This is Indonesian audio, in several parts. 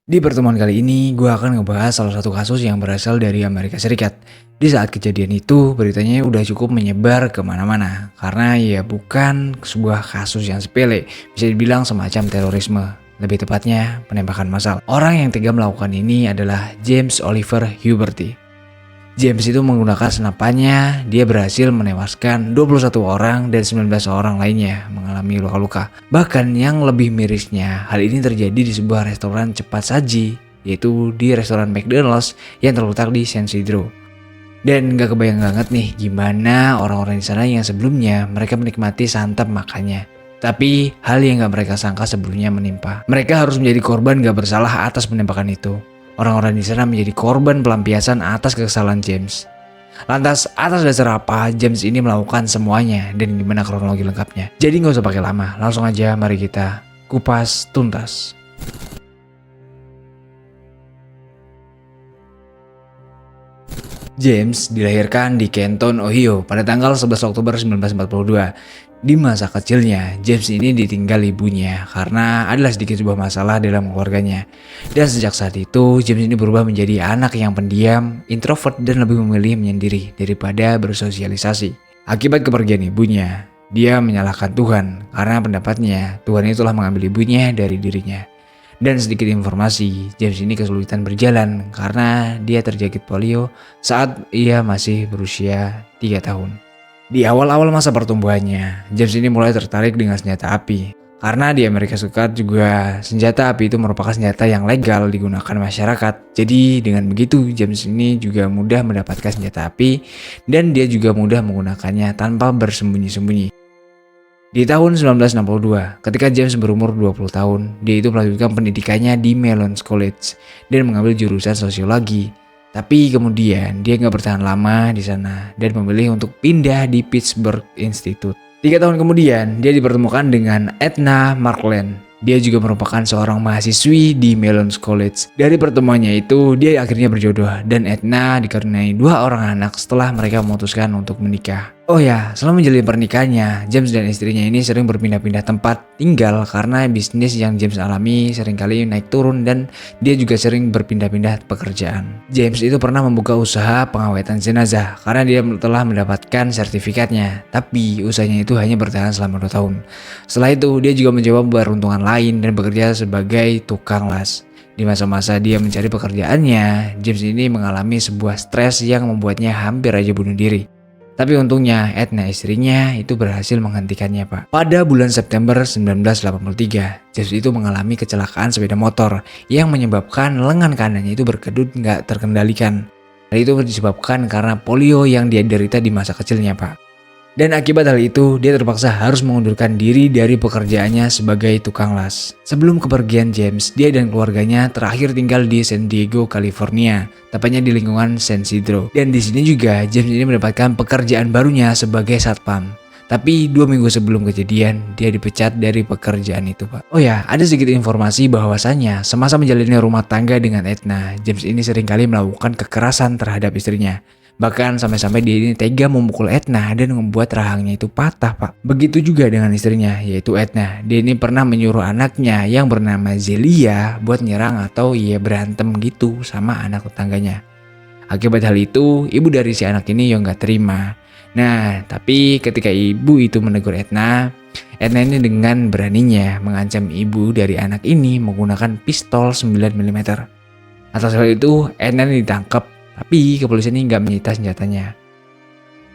Di pertemuan kali ini, gue akan ngebahas salah satu kasus yang berasal dari Amerika Serikat. Di saat kejadian itu, beritanya udah cukup menyebar kemana-mana. Karena ya bukan sebuah kasus yang sepele, bisa dibilang semacam terorisme. Lebih tepatnya, penembakan massal. Orang yang tega melakukan ini adalah James Oliver Huberty. James itu menggunakan senapannya, dia berhasil menewaskan 21 orang dan 19 orang lainnya mengalami luka-luka. Bahkan yang lebih mirisnya, hal ini terjadi di sebuah restoran cepat saji, yaitu di restoran McDonald's yang terletak di San Isidro. Dan gak kebayang banget nih gimana orang-orang di sana yang sebelumnya mereka menikmati santap makannya. Tapi hal yang gak mereka sangka sebelumnya menimpa. Mereka harus menjadi korban gak bersalah atas penembakan itu. Orang-orang di sana menjadi korban pelampiasan atas kesalahan James. Lantas atas dasar apa James ini melakukan semuanya dan gimana kronologi lengkapnya? Jadi gak usah pakai lama, langsung aja mari kita kupas tuntas. James dilahirkan di Kenton, Ohio pada tanggal 11 Oktober 1942. Di masa kecilnya, James ini ditinggal ibunya karena adalah sedikit sebuah masalah dalam keluarganya. Dan sejak saat itu, James ini berubah menjadi anak yang pendiam, introvert dan lebih memilih menyendiri daripada bersosialisasi. Akibat kepergian ibunya, dia menyalahkan Tuhan karena pendapatnya Tuhan itulah mengambil ibunya dari dirinya. Dan sedikit informasi, James ini kesulitan berjalan karena dia terjangkit polio saat ia masih berusia 3 tahun. Di awal-awal masa pertumbuhannya, James ini mulai tertarik dengan senjata api. Karena di Amerika Serikat juga senjata api itu merupakan senjata yang legal digunakan masyarakat. Jadi dengan begitu James ini juga mudah mendapatkan senjata api dan dia juga mudah menggunakannya tanpa bersembunyi-sembunyi. Di tahun 1962, ketika James berumur 20 tahun, dia itu melanjutkan pendidikannya di Mellon College dan mengambil jurusan sosiologi. Tapi kemudian dia nggak bertahan lama di sana dan memilih untuk pindah di Pittsburgh Institute. 3 tahun kemudian, dia dipertemukan dengan Edna Markland. Dia juga merupakan seorang mahasiswi di Mellon College. Dari pertemuannya itu, dia akhirnya berjodoh dan Edna dikaruniai 2 orang anak setelah mereka memutuskan untuk menikah. Oh ya, selama menjalin pernikahannya, James dan istrinya ini sering berpindah-pindah tempat tinggal karena bisnis yang James alami seringkali naik turun dan dia juga sering berpindah-pindah pekerjaan. James itu pernah membuka usaha pengawetan jenazah karena dia telah mendapatkan sertifikatnya, tapi usahanya itu hanya bertahan selama 2 tahun. Setelah itu, dia juga mencoba peruntungan lain dan bekerja sebagai tukang las. Di masa-masa dia mencari pekerjaannya, James ini mengalami sebuah stres yang membuatnya hampir aja bunuh diri. Tapi untungnya Edna istrinya itu berhasil menghentikannya, Pak. Pada bulan September 1983, James itu mengalami kecelakaan sepeda motor yang menyebabkan lengan kanannya itu berkedut nggak terkendalikan. Hal itu disebabkan karena polio yang dia derita di masa kecilnya, Pak. Dan akibat hal itu, dia terpaksa harus mengundurkan diri dari pekerjaannya sebagai tukang las. Sebelum kepergian James, dia dan keluarganya terakhir tinggal di San Diego, California, tepatnya di lingkungan San Isidro. Dan di sini juga James ini mendapatkan pekerjaan barunya sebagai satpam. Tapi 2 minggu sebelum kejadian, dia dipecat dari pekerjaan itu, Pak. Oh ya, ada sedikit informasi bahwasannya semasa menjalani rumah tangga dengan Edna, James ini seringkali melakukan kekerasan terhadap istrinya. Bahkan sampai-sampai dia ini tega memukul Edna dan membuat rahangnya itu patah, Pak. Begitu juga dengan istrinya, yaitu Edna. Dia ini pernah menyuruh anaknya yang bernama Zelia buat nyerang atau berantem gitu sama anak tetangganya. Akibat hal itu, ibu dari si anak ini yang gak terima. Nah, tapi ketika ibu itu menegur Edna ini dengan beraninya mengancam ibu dari anak ini menggunakan pistol 9 mm. Atas hal itu, Edna ditangkap. Tapi kepolisian ini nggak menyita senjatanya.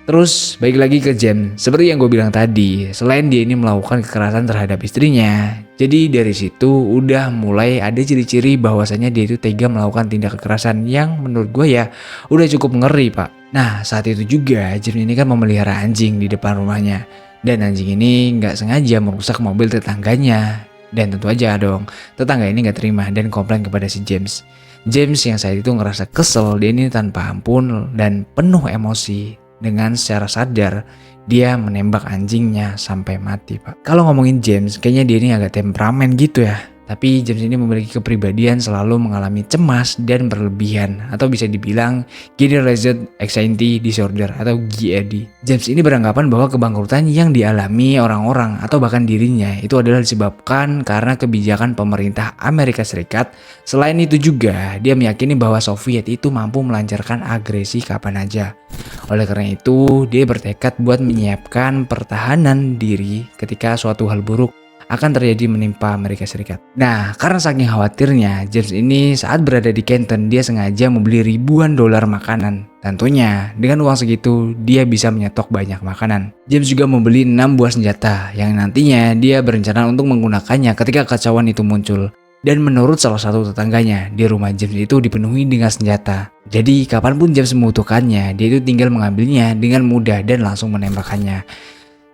Terus balik lagi ke James. Seperti yang gue bilang tadi, selain dia ini melakukan kekerasan terhadap istrinya, jadi dari situ udah mulai ada ciri-ciri bahwasannya dia itu tega melakukan tindak kekerasan yang menurut gue ya udah cukup ngeri, Pak. Nah, saat itu juga James ini kan memelihara anjing di depan rumahnya. Dan anjing ini nggak sengaja merusak mobil tetangganya. Dan tentu aja dong, tetangga ini nggak terima dan komplain kepada si James. James yang saat itu ngerasa kesel, dia ini tanpa ampun dan penuh emosi. Dengan secara sadar, dia menembak anjingnya sampai mati, Pak. Kalau ngomongin James, kayaknya dia ini agak temperamen gitu ya. Tapi James ini memiliki kepribadian selalu mengalami cemas dan berlebihan, atau bisa dibilang Generalized Anxiety Disorder atau GAD. James ini beranggapan bahwa kebangkrutan yang dialami orang-orang atau bahkan dirinya itu adalah disebabkan karena kebijakan pemerintah Amerika Serikat. Selain itu juga dia meyakini bahwa Soviet itu mampu melancarkan agresi kapan aja. Oleh karena itu dia bertekad buat menyiapkan pertahanan diri ketika suatu hal buruk akan terjadi menimpa Amerika Serikat. Nah, karena saking khawatirnya, James ini saat berada di Canton, dia sengaja membeli ribuan dolar makanan. Tentunya, dengan uang segitu, dia bisa menyetok banyak makanan. James juga membeli 6 buah senjata, yang nantinya dia berencana untuk menggunakannya ketika kekacauan itu muncul. Dan menurut salah satu tetangganya, di rumah James itu dipenuhi dengan senjata. Jadi, kapanpun James membutuhkannya, dia itu tinggal mengambilnya dengan mudah dan langsung menembakkannya.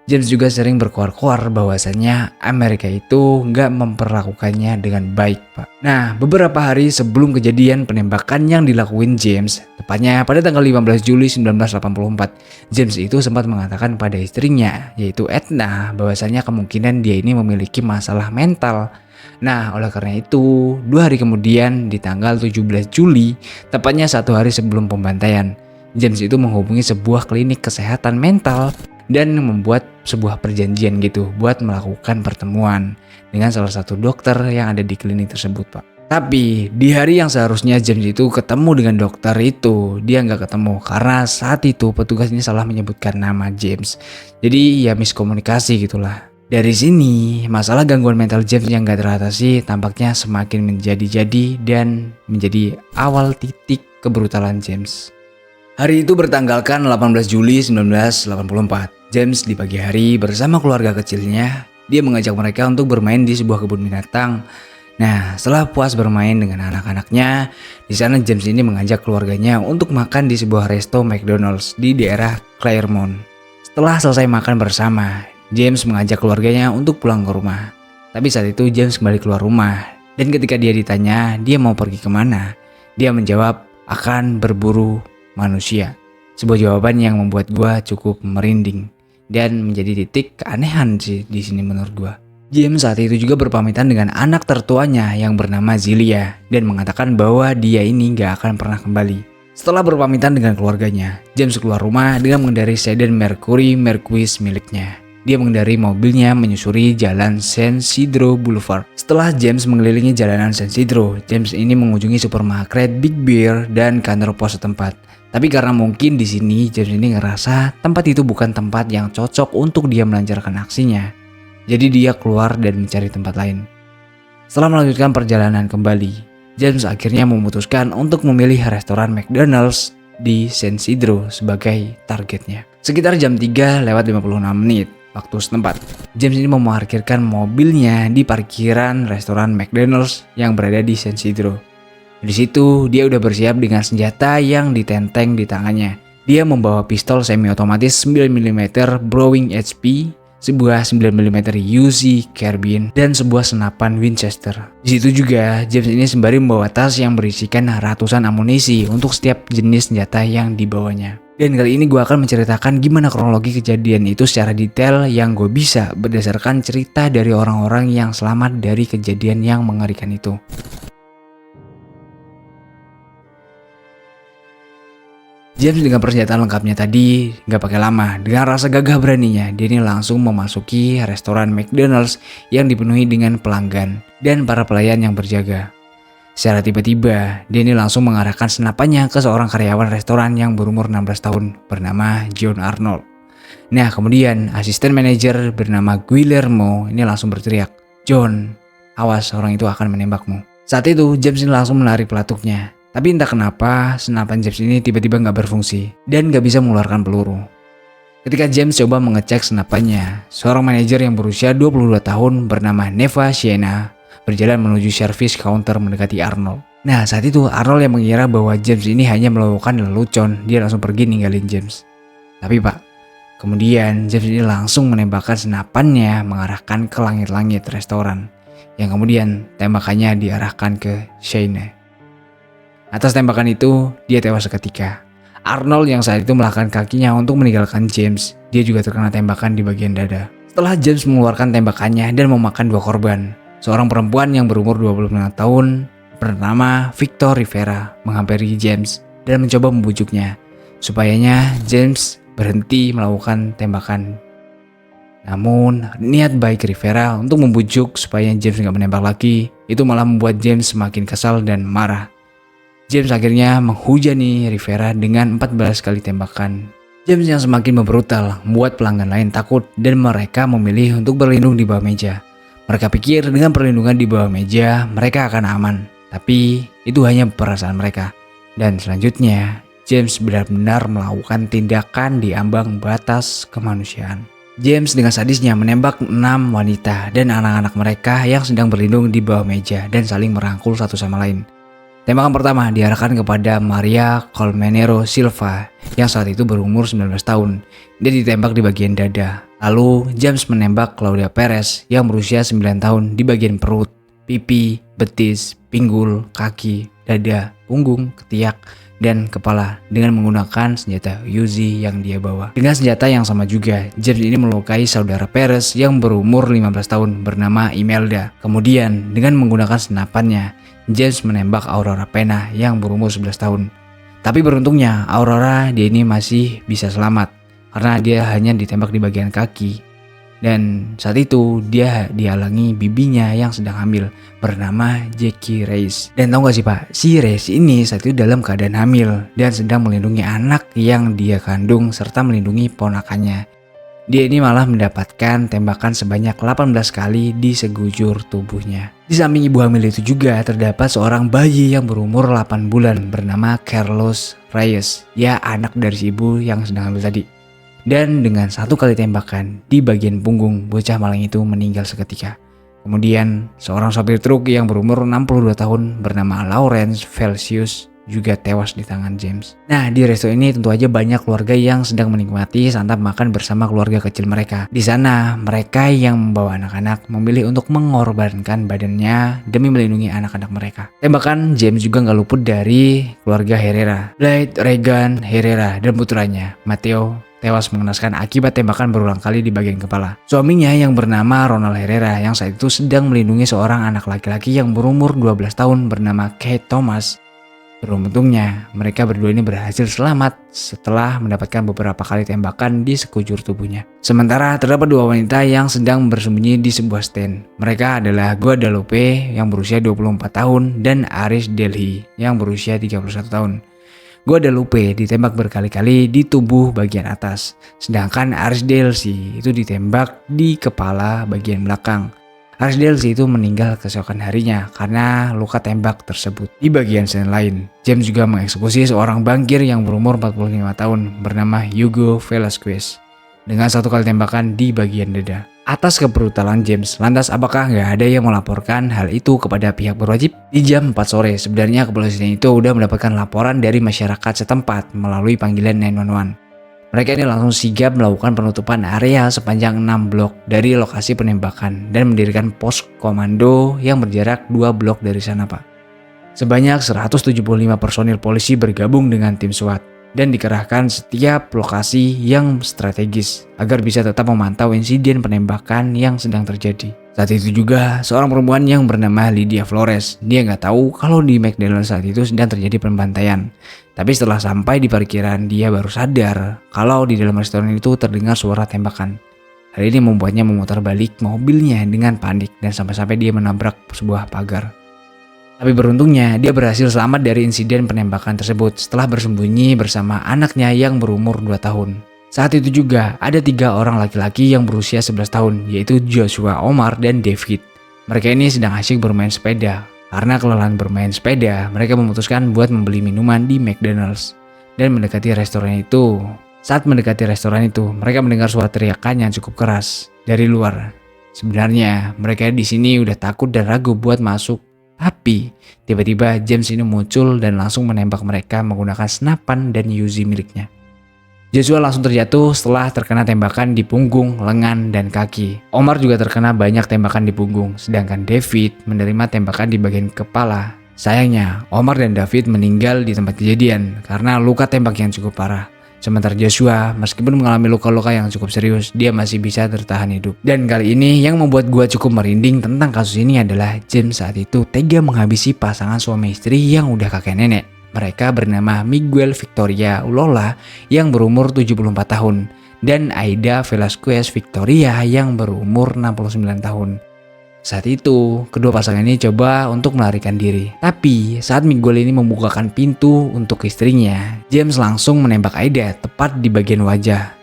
James juga sering berkoar-koar bahwasannya Amerika itu nggak memperlakukannya dengan baik, Pak. Nah, beberapa hari sebelum kejadian penembakan yang dilakuin James, tepatnya pada tanggal 15 Juli 1984, James itu sempat mengatakan pada istrinya, yaitu Edna, bahwasannya kemungkinan dia ini memiliki masalah mental. Nah, oleh karena itu, 2 hari kemudian di tanggal 17 Juli, tepatnya 1 hari sebelum pembantaian, James itu menghubungi sebuah klinik kesehatan mental dan membuat sebuah perjanjian gitu buat melakukan pertemuan dengan salah satu dokter yang ada di klinik tersebut, Pak. Tapi di hari yang seharusnya James itu ketemu dengan dokter itu, dia nggak ketemu karena saat itu petugas ini salah menyebutkan nama James. Jadi ya miskomunikasi gitulah. Dari sini masalah gangguan mental James yang gak teratasi tampaknya semakin menjadi-jadi dan menjadi awal titik kebrutalan James. Hari itu bertanggalkan 18 Juli 1984. James di pagi hari bersama keluarga kecilnya, dia mengajak mereka untuk bermain di sebuah kebun binatang. Nah, setelah puas bermain dengan anak-anaknya, di sana James ini mengajak keluarganya untuk makan di sebuah resto McDonald's di daerah Claremont. Setelah selesai makan bersama, James mengajak keluarganya untuk pulang ke rumah. Tapi saat itu James kembali keluar rumah, dan ketika dia ditanya dia mau pergi kemana, dia menjawab akan berburu manusia. Sebuah jawaban yang membuat gua cukup merinding dan menjadi titik keanehan sih di sini menurut gua. James saat itu juga berpamitan dengan anak tertuanya yang bernama Zilia dan mengatakan bahwa dia ini gak akan pernah kembali. Setelah berpamitan dengan keluarganya, James keluar rumah dengan mengendarai sedan Mercury Marquis miliknya. Dia mengendarai mobilnya menyusuri jalan San Isidro Boulevard. Setelah James mengelilingi jalanan San Isidro, James ini mengunjungi supermarket Big Bear dan kantor pos setempat. Tapi karena mungkin di sini James ini ngerasa tempat itu bukan tempat yang cocok untuk dia melancarkan aksinya. Jadi dia keluar dan mencari tempat lain. Setelah melanjutkan perjalanan kembali, James akhirnya memutuskan untuk memilih restoran McDonald's di San Isidro sebagai targetnya. Sekitar jam 3:56 waktu setempat, James ini memarkirkan mobilnya di parkiran restoran McDonald's yang berada di San Isidro. Di situ dia udah bersiap dengan senjata yang ditenteng di tangannya. Dia membawa pistol semi-otomatis 9mm Browning HP, sebuah 9mm Uzi Carbine, dan sebuah senapan Winchester. Di situ juga James ini sembari membawa tas yang berisikan ratusan amunisi untuk setiap jenis senjata yang dibawanya. Dan kali ini gue akan menceritakan gimana kronologi kejadian itu secara detail yang gue bisa berdasarkan cerita dari orang-orang yang selamat dari kejadian yang mengerikan itu. James dengan persenjataan lengkapnya tadi gak pakai lama. Dengan rasa gagah beraninya, dia ini langsung memasuki restoran McDonald's yang dipenuhi dengan pelanggan dan para pelayan yang berjaga. Secara tiba-tiba, dia ini langsung mengarahkan senapannya ke seorang karyawan restoran yang berumur 16 tahun bernama John Arnold. Nah, kemudian asisten manajer bernama Guillermo ini langsung berteriak, "John, awas, orang itu akan menembakmu." Saat itu, James ini langsung menarik pelatuknya. Tapi entah kenapa, senapan James ini tiba-tiba gak berfungsi dan gak bisa mengeluarkan peluru. Ketika James coba mengecek senapannya, seorang manajer yang berusia 22 tahun bernama Neva Siena berjalan menuju service counter mendekati Arnold. Nah, saat itu Arnold yang mengira bahwa James ini hanya melakukan lelucon, dia langsung pergi ninggalin James. Tapi Pak, kemudian James ini langsung menembakkan senapannya mengarahkan ke langit-langit restoran, yang kemudian tembakannya diarahkan ke Siena. Atas tembakan itu, dia tewas seketika. Arnold yang saat itu melangkahkan kakinya untuk meninggalkan James, dia juga terkena tembakan di bagian dada. Setelah James mengeluarkan tembakannya dan memakan 2 korban, Seorang perempuan yang berumur 25 tahun bernama Victor Rivera menghampiri James dan mencoba membujuknya supayanya James berhenti melakukan tembakan. Namun niat baik Rivera untuk membujuk supaya James nggak menembak lagi itu malah membuat James semakin kesal dan marah. James akhirnya menghujani Rivera dengan 14 kali tembakan. James yang semakin membrutal membuat pelanggan lain takut dan mereka memilih untuk berlindung di bawah meja. Mereka pikir dengan perlindungan di bawah meja mereka akan aman, tapi itu hanya perasaan mereka. Dan selanjutnya James benar-benar melakukan tindakan di ambang batas kemanusiaan. James dengan sadisnya menembak 6 wanita dan anak-anak mereka yang sedang berlindung di bawah meja dan saling merangkul satu sama lain. Tembakan pertama diarahkan kepada Maria Colmenero Silva yang saat itu berumur 19 tahun. Dia ditembak di bagian dada. Lalu James menembak Claudia Perez yang berusia 9 tahun di bagian perut, pipi, betis, pinggul, kaki, dada, punggung, ketiak, dan kepala dengan menggunakan senjata Uzi yang dia bawa. Dengan senjata yang sama juga, James ini melukai saudara Perez yang berumur 15 tahun bernama Imelda. Kemudian dengan menggunakan senapannya, James menembak Aurora Pena yang berumur 11 tahun. Tapi beruntungnya Aurora dia ini masih bisa selamat karena dia hanya ditembak di bagian kaki. Dan saat itu dia dihalangi bibinya yang sedang hamil bernama Jackie Reyes. Dan tahu gak sih pak, si Reyes ini saat itu dalam keadaan hamil dan sedang melindungi anak yang dia kandung serta melindungi ponakannya. Dia ini malah mendapatkan tembakan sebanyak 18 kali di segujur tubuhnya. Di samping ibu hamil itu juga terdapat seorang bayi yang berumur 8 bulan bernama Carlos Reyes. Ya anak dari si ibu yang sedang hamil tadi. Dan dengan 1 kali tembakan di bagian punggung, bocah malang itu meninggal seketika. Kemudian seorang sopir truk yang berumur 62 tahun bernama Lawrence Felsius juga tewas di tangan James. Nah, di resto ini tentu aja banyak keluarga yang sedang menikmati santap makan bersama keluarga kecil mereka. Di sana, mereka yang membawa anak-anak memilih untuk mengorbankan badannya demi melindungi anak-anak mereka. Tembakan James juga nggak luput dari keluarga Herrera. Blade, Regan, Herrera, dan putranya, Mateo, tewas mengenaskan akibat tembakan berulang kali di bagian kepala. Suaminya yang bernama Ronald Herrera yang saat itu sedang melindungi seorang anak laki-laki yang berumur 12 tahun bernama Kate Thomas. Beruntungnya, mereka berdua ini berhasil selamat setelah mendapatkan beberapa kali tembakan di sekujur tubuhnya. Sementara terdapat 2 wanita yang sedang bersembunyi di sebuah stand. Mereka adalah Guadalupe yang berusia 24 tahun dan Aris Delhi yang berusia 31 tahun. Guadalupe ditembak berkali-kali di tubuh bagian atas, sedangkan Aris Delhi itu ditembak di kepala bagian belakang. Aris Delhi itu meninggal keesokan harinya karena luka tembak tersebut. Di bagian scene lain, James juga mengeksekusi seorang bankir yang berumur 45 tahun bernama Hugo Velasquez dengan 1 kali tembakan di bagian dada. Atas kebrutalan James, lantas apakah nggak ada yang melaporkan hal itu kepada pihak berwajib? Di jam 4 sore, sebenarnya kepolisian itu udah mendapatkan laporan dari masyarakat setempat melalui panggilan 911. Mereka ini langsung sigap melakukan penutupan area sepanjang 6 blok dari lokasi penembakan dan mendirikan pos komando yang berjarak 2 blok dari sana pak. Sebanyak 175 personil polisi bergabung dengan tim SWAT dan dikerahkan setiap lokasi yang strategis agar bisa tetap memantau insiden penembakan yang sedang terjadi. Saat itu juga seorang perempuan yang bernama Lydia Flores, dia nggak tahu kalau di McDonald's saat itu sedang terjadi pembantaian. Tapi setelah sampai di parkiran, dia baru sadar kalau di dalam restoran itu terdengar suara tembakan. Hal ini membuatnya memutar balik mobilnya dengan panik dan sampai-sampai dia menabrak sebuah pagar. Tapi beruntungnya dia berhasil selamat dari insiden penembakan tersebut setelah bersembunyi bersama anaknya yang berumur 2 tahun. Saat itu juga ada 3 orang laki-laki yang berusia 11 tahun yaitu Joshua, Omar, dan David. Mereka ini sedang asyik bermain sepeda. Karena kelelahan bermain sepeda, mereka memutuskan buat membeli minuman di McDonald's dan mendekati restoran itu. Saat mendekati restoran itu, mereka mendengar suara teriakan yang cukup keras dari luar. Sebenarnya mereka di sini udah takut dan ragu buat masuk. Tapi tiba-tiba James ini muncul dan langsung menembak mereka menggunakan senapan dan Uzi miliknya. Joshua langsung terjatuh setelah terkena tembakan di punggung, lengan, dan kaki. Omar juga terkena banyak tembakan di punggung, sedangkan David menerima tembakan di bagian kepala. Sayangnya, Omar dan David meninggal di tempat kejadian karena luka tembak yang cukup parah. Sementara Joshua, meskipun mengalami luka-luka yang cukup serius, dia masih bisa tertahan hidup. Dan kali ini yang membuat gua cukup merinding tentang kasus ini adalah James saat itu tega menghabisi pasangan suami istri yang udah kakek nenek. Mereka bernama Miguel Victoria Ulola yang berumur 74 tahun dan Aida Velasquez Victoria yang berumur 69 tahun. Saat itu, kedua pasangan ini coba untuk melarikan diri. Tapi, saat Miguel ini membukakan pintu untuk istrinya, James langsung menembak Aida tepat di bagian wajah.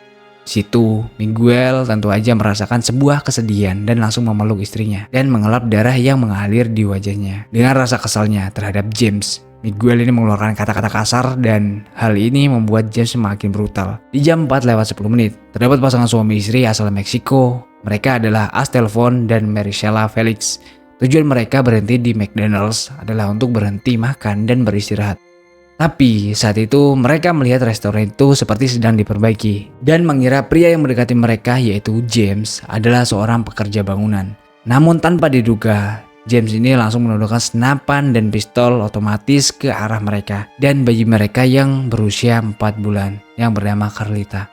Situ, Miguel tentu aja merasakan sebuah kesedihan dan langsung memeluk istrinya dan mengelap darah yang mengalir di wajahnya. Dengan rasa kesalnya terhadap James, Miguel ini mengeluarkan kata-kata kasar dan hal ini membuat James semakin brutal. Di jam 4:10, terdapat pasangan suami istri asal Meksiko. Mereka adalah Astelfon dan Maricela Felix. Tujuan mereka berhenti di McDonald's adalah untuk berhenti makan dan beristirahat. Tapi saat itu mereka melihat restoran itu seperti sedang diperbaiki dan mengira pria yang mendekati mereka yaitu James adalah seorang pekerja bangunan. Namun tanpa diduga, James ini langsung menundukkan senapan dan pistol otomatis ke arah mereka dan bayi mereka yang berusia 4 bulan yang bernama Carlita.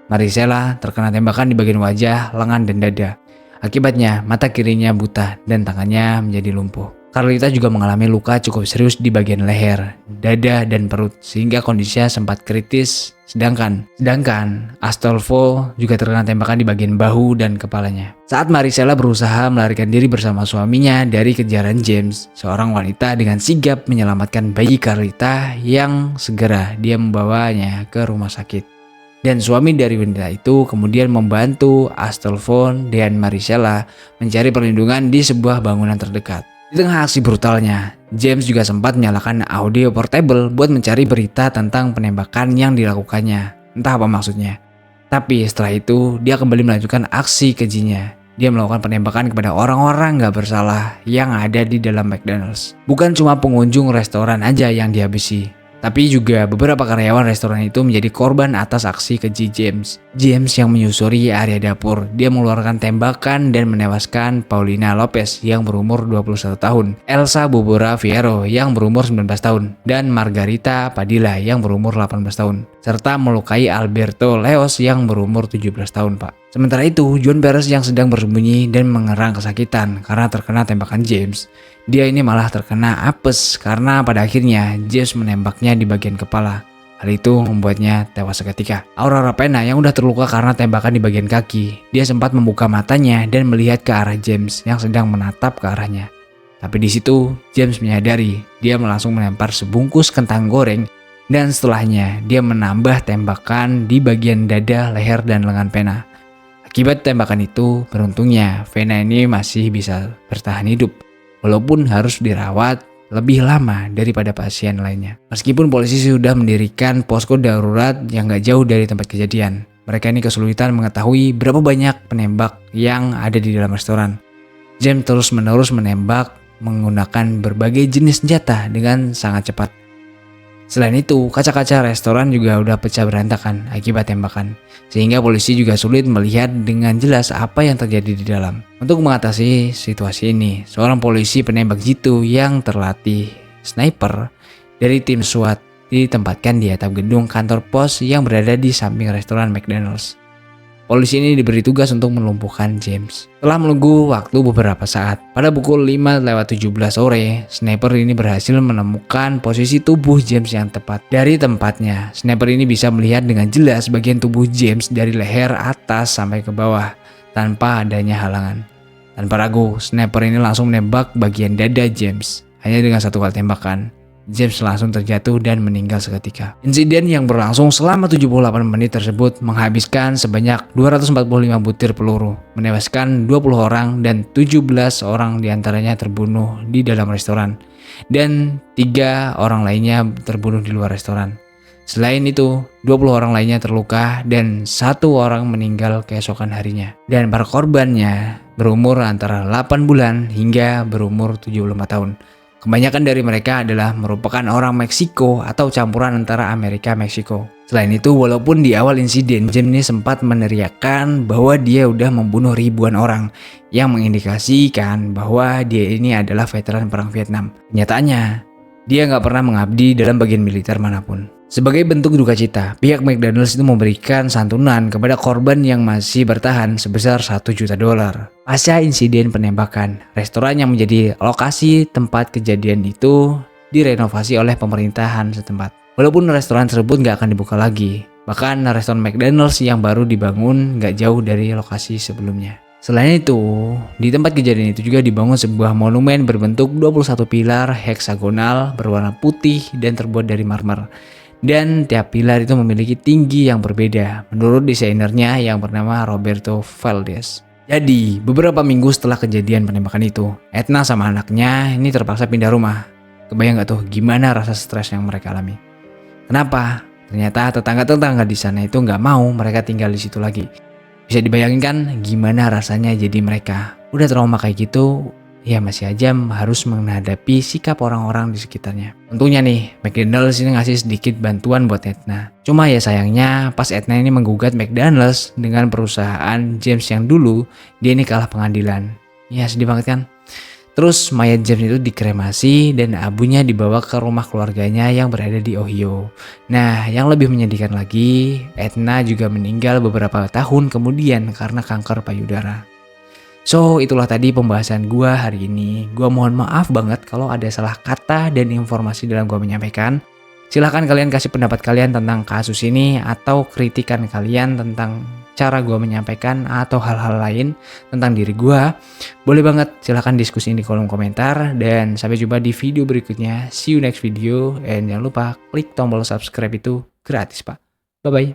Maricela terkena tembakan di bagian wajah, lengan, dan dada. Akibatnya mata kirinya buta dan tangannya menjadi lumpuh. Carlita juga mengalami luka cukup serius di bagian leher, dada, dan perut sehingga kondisinya sempat kritis. Sedangkan Astolfo juga terkena tembakan di bagian bahu dan kepalanya. Saat Maricela berusaha melarikan diri bersama suaminya dari kejaran James, seorang wanita dengan sigap menyelamatkan bayi Carlita yang segera dia membawanya ke rumah sakit. Dan suami dari wanita itu kemudian membantu Astolfo dan Maricela mencari perlindungan di sebuah bangunan terdekat. Di tengah aksi brutalnya, James juga sempat menyalakan audio portable buat mencari berita tentang penembakan yang dilakukannya. Entah apa maksudnya. Tapi setelah itu, dia kembali melanjutkan aksi kejinya. Dia melakukan penembakan kepada orang-orang gak bersalah yang ada di dalam McDonald's. Bukan cuma pengunjung restoran aja yang dihabisi, tapi juga beberapa karyawan restoran itu menjadi korban atas aksi keji James. James yang menyusuri area dapur, dia mengeluarkan tembakan dan menewaskan Paulina Lopez yang berumur 21 tahun, Elsa Bobora Fierro yang berumur 19 tahun, dan Margarita Padilla yang berumur 18 tahun, serta melukai Alberto Leos yang berumur 17 tahun, Pak. Sementara itu, John Perez yang sedang bersembunyi dan mengerang kesakitan karena terkena tembakan James. Dia ini malah terkena apes karena pada akhirnya James menembaknya di bagian kepala. Hal itu membuatnya tewas seketika. Aurora Pena yang udah terluka karena tembakan di bagian kaki, dia sempat membuka matanya dan melihat ke arah James yang sedang menatap ke arahnya. Tapi di situ James menyadari, dia langsung melempar sebungkus kentang goreng dan setelahnya dia menambah tembakan di bagian dada, leher, dan lengan Pena. Akibat tembakan itu, beruntungnya Vena ini masih bisa bertahan hidup, walaupun harus dirawat lebih lama daripada pasien lainnya. Meskipun polisi sudah mendirikan posko darurat yang gak jauh dari tempat kejadian, mereka ini kesulitan mengetahui berapa banyak penembak yang ada di dalam restoran. James terus-menerus menembak menggunakan berbagai jenis senjata dengan sangat cepat. Selain itu, kaca-kaca restoran juga udah pecah berantakan akibat tembakan, sehingga polisi juga sulit melihat dengan jelas apa yang terjadi di dalam. Untuk mengatasi situasi ini, seorang polisi penembak jitu yang terlatih sniper dari tim SWAT ditempatkan di atap gedung kantor pos yang berada di samping restoran McDonald's. Polisi ini diberi tugas untuk melumpuhkan James. Setelah menunggu waktu beberapa saat, pada pukul 5:17 sore, sniper ini berhasil menemukan posisi tubuh James yang tepat. Dari tempatnya, sniper ini bisa melihat dengan jelas bagian tubuh James dari leher atas sampai ke bawah, tanpa adanya halangan. Tanpa ragu, sniper ini langsung menembak bagian dada James. Hanya dengan satu kali tembakan, James langsung terjatuh dan meninggal seketika. Insiden yang berlangsung selama 78 menit tersebut menghabiskan sebanyak 245 butir peluru, menewaskan 20 orang dan 17 orang diantaranya terbunuh di dalam restoran, dan 3 orang lainnya terbunuh di luar restoran. Selain itu, 20 orang lainnya terluka dan 1 orang meninggal keesokan harinya. Dan para korbannya berumur antara 8 bulan hingga berumur 75 tahun. Kebanyakan dari mereka adalah merupakan orang Meksiko atau campuran antara Amerika Meksiko. Selain itu, walaupun di awal insiden James ini sempat meneriakkan bahwa dia udah membunuh ribuan orang, yang mengindikasikan bahwa dia ini adalah veteran perang Vietnam. Nyatanya, dia nggak pernah mengabdi dalam bagian militer manapun. Sebagai bentuk duka cita, pihak McDonald's itu memberikan santunan kepada korban yang masih bertahan sebesar $1 juta. Pasca insiden penembakan, restoran yang menjadi lokasi tempat kejadian itu direnovasi oleh pemerintahan setempat. Walaupun restoran tersebut nggak akan dibuka lagi, bahkan restoran McDonald's yang baru dibangun nggak jauh dari lokasi sebelumnya. Selain itu, di tempat kejadian itu juga dibangun sebuah monumen berbentuk 21 pilar heksagonal berwarna putih dan terbuat dari marmer. Dan tiap pilar itu memiliki tinggi yang berbeda menurut desainernya yang bernama Roberto Valdez. Jadi, beberapa minggu setelah kejadian penembakan itu, Edna sama anaknya ini terpaksa pindah rumah. Kebayang gak tuh gimana rasa stres yang mereka alami? Kenapa? Ternyata tetangga-tetangga di sana itu gak mau mereka tinggal di situ lagi. Bisa dibayangin kan gimana rasanya jadi mereka udah trauma kayak gitu, ya masih aja harus menghadapi sikap orang-orang di sekitarnya. Untungnya nih, McDonald's ini ngasih sedikit bantuan buat Edna. Cuma ya sayangnya pas Edna ini menggugat McDonald's dengan perusahaan James yang dulu, dia ini kalah pengadilan. Ya sedih banget kan? Terus mayat James itu dikremasi dan abunya dibawa ke rumah keluarganya yang berada di Ohio. Nah, yang lebih menyedihkan lagi, Edna juga meninggal beberapa tahun kemudian karena kanker payudara. So, itulah tadi pembahasan gua hari ini. Gua mohon maaf banget kalau ada salah kata dan informasi dalam gua menyampaikan. Silahkan kalian kasih pendapat kalian tentang kasus ini atau kritikan kalian tentang cara gua menyampaikan atau hal-hal lain tentang diri gua. Boleh banget silahkan diskusi di kolom komentar dan sampai jumpa di video berikutnya. See you next video and jangan lupa klik tombol subscribe itu gratis, Pak. Bye-bye.